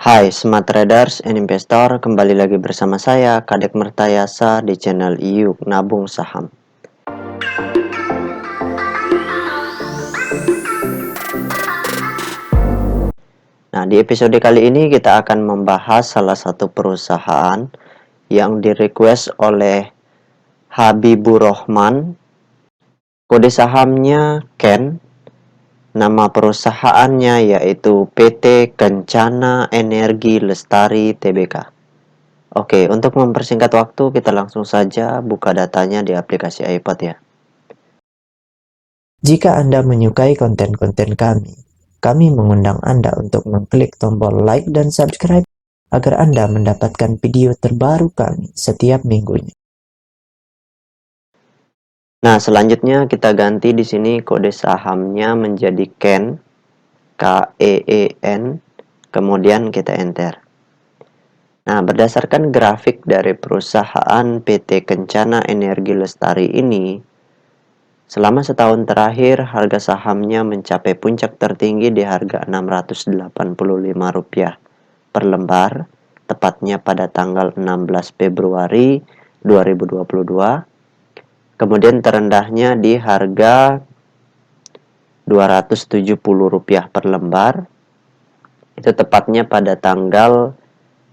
Hai Smart Traders and Investor, kembali lagi bersama saya Kadek Mertayasa di channel Yuk Nabung Saham. Nah, di episode kali ini kita akan membahas salah satu perusahaan yang di-request oleh Habibur Rahman. Kode sahamnya KEN. Nama perusahaannya yaitu PT Kencana Energi Lestari Tbk. Oke, untuk mempersingkat waktu, kita langsung saja buka datanya di aplikasi iPod ya. Jika Anda menyukai konten-konten kami mengundang Anda untuk mengklik tombol like dan subscribe agar Anda mendapatkan video terbaru kami setiap minggunya. Nah, selanjutnya kita ganti di sini kode sahamnya menjadi KEN, KEEN, kemudian kita enter. Nah, berdasarkan grafik dari perusahaan PT Kencana Energi Lestari ini, selama setahun terakhir harga sahamnya mencapai puncak tertinggi di harga Rp685 per lembar, tepatnya pada tanggal 16 Februari 2022. Kemudian terendahnya di harga Rp270 per lembar, itu tepatnya pada tanggal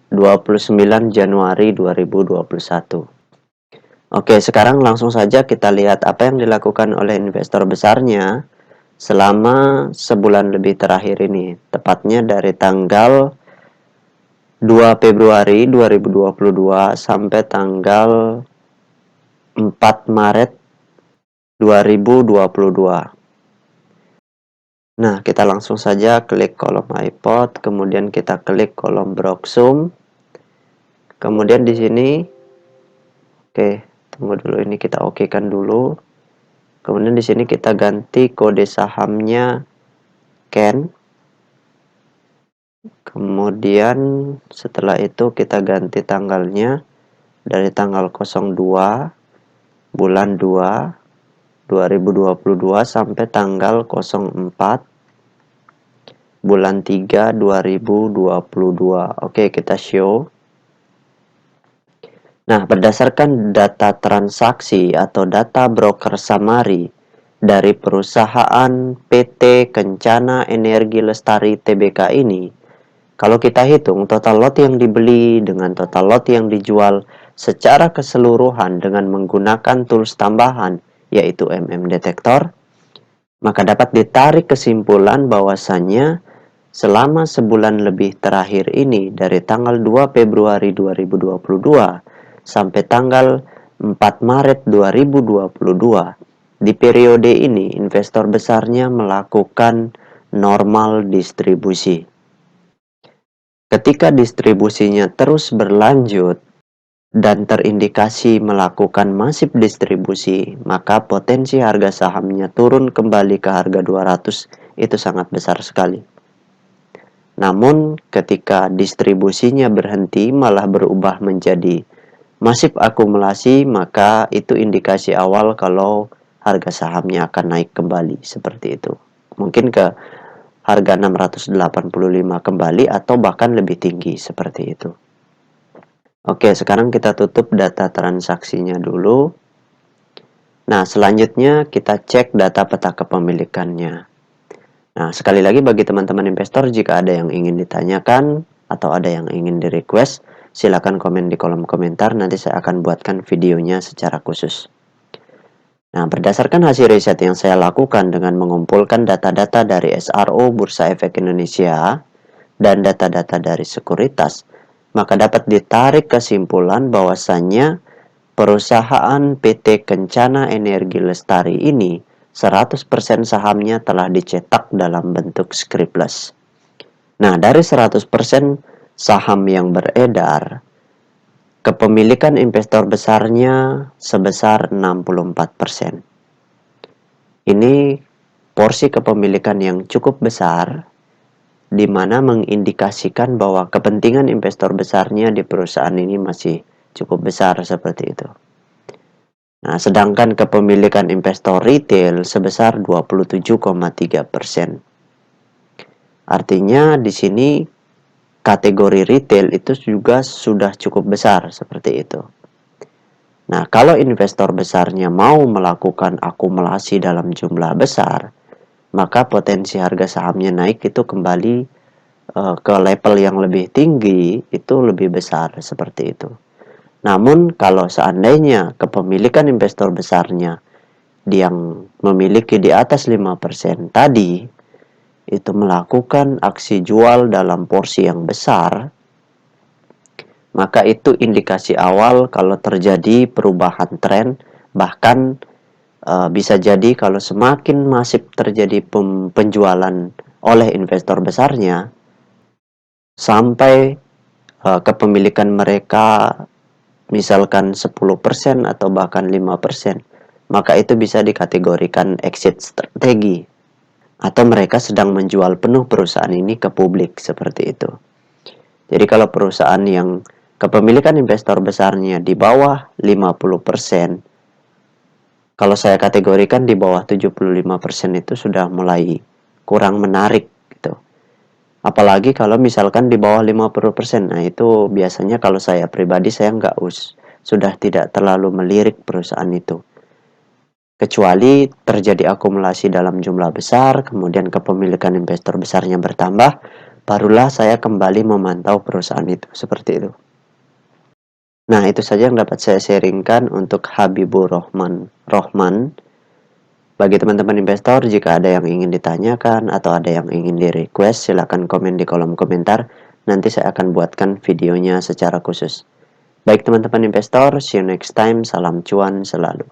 29 Januari 2021. Oke, sekarang langsung saja kita lihat apa yang dilakukan oleh investor besarnya selama sebulan lebih terakhir ini, tepatnya dari tanggal 2 Februari 2022 sampai tanggal 4 Maret 2022. Nah, kita langsung saja klik kolom iPod, kemudian kita klik kolom Browsum. Kemudian di sini, oke, tunggu dulu ini kita okekan dulu. Kemudian di sini kita ganti kode sahamnya KEN. Kemudian setelah itu kita ganti tanggalnya dari tanggal 02 bulan 2 2022 sampai tanggal 04 bulan 3 2022. Oke, kita show. Nah, berdasarkan data transaksi atau data broker summary dari perusahaan PT Kencana Energi Lestari Tbk ini, kalau kita hitung total lot yang dibeli dengan total lot yang dijual secara keseluruhan dengan menggunakan tools tambahan yaitu Detektor, maka dapat ditarik kesimpulan bahwasannya selama sebulan lebih terakhir ini dari tanggal 2 Februari 2022 sampai tanggal 4 Maret 2022, di periode ini investor besarnya melakukan normal distribusi. Ketika distribusinya terus berlanjut dan terindikasi melakukan masif distribusi, maka potensi harga sahamnya turun kembali ke harga 200 itu sangat besar sekali. Namun ketika distribusinya berhenti malah berubah menjadi masif akumulasi, maka itu indikasi awal kalau harga sahamnya akan naik kembali seperti itu. Mungkin ke harga 685 kembali atau bahkan lebih tinggi seperti itu. Oke, sekarang kita tutup data transaksinya dulu. Nah, selanjutnya kita cek data peta kepemilikannya. Nah, sekali lagi bagi teman-teman investor, jika ada yang ingin ditanyakan atau ada yang ingin di-request, silakan komen di kolom komentar, nanti saya akan buatkan videonya secara khusus. Nah, berdasarkan hasil riset yang saya lakukan dengan mengumpulkan data-data dari SRO Bursa Efek Indonesia dan data-data dari sekuritas, maka dapat ditarik kesimpulan bahwasannya perusahaan PT Kencana Energi Lestari ini 100% sahamnya telah dicetak dalam bentuk scriptless. Nah, dari 100% saham yang beredar, kepemilikan investor besarnya sebesar 64%. Ini porsi kepemilikan yang cukup besar, di mana mengindikasikan bahwa kepentingan investor besarnya di perusahaan ini masih cukup besar seperti itu. Nah, sedangkan kepemilikan investor retail sebesar 27,3%. Artinya di sini kategori retail itu juga sudah cukup besar seperti itu. Nah, kalau investor besarnya mau melakukan akumulasi dalam jumlah besar, maka potensi harga sahamnya naik itu kembali ke level yang lebih tinggi, itu lebih besar seperti itu. Namun kalau seandainya kepemilikan investor besarnya yang memiliki di atas 5% tadi itu melakukan aksi jual dalam porsi yang besar, maka itu indikasi awal kalau terjadi perubahan tren. Bahkan bisa jadi kalau semakin masif terjadi penjualan oleh investor besarnya sampai kepemilikan mereka misalkan 10% atau bahkan 5%, maka itu bisa dikategorikan exit strategi atau mereka sedang menjual penuh perusahaan ini ke publik seperti itu. Jadi kalau perusahaan yang kepemilikan investor besarnya di bawah 50%, kalau saya kategorikan di bawah 75% itu sudah mulai kurang menarik gitu. Apalagi kalau misalkan di bawah 50%, nah itu biasanya kalau saya pribadi saya sudah tidak terlalu melirik perusahaan itu. Kecuali terjadi akumulasi dalam jumlah besar, kemudian kepemilikan investor besarnya bertambah, barulah saya kembali memantau perusahaan itu, seperti itu. Nah, itu saja yang dapat saya sharingkan untuk Habibur Rohman. Bagi teman-teman investor, jika ada yang ingin ditanyakan atau ada yang ingin di-request, silakan komen di kolom komentar. Nanti saya akan buatkan videonya secara khusus. Baik teman-teman investor, see you next time. Salam cuan selalu.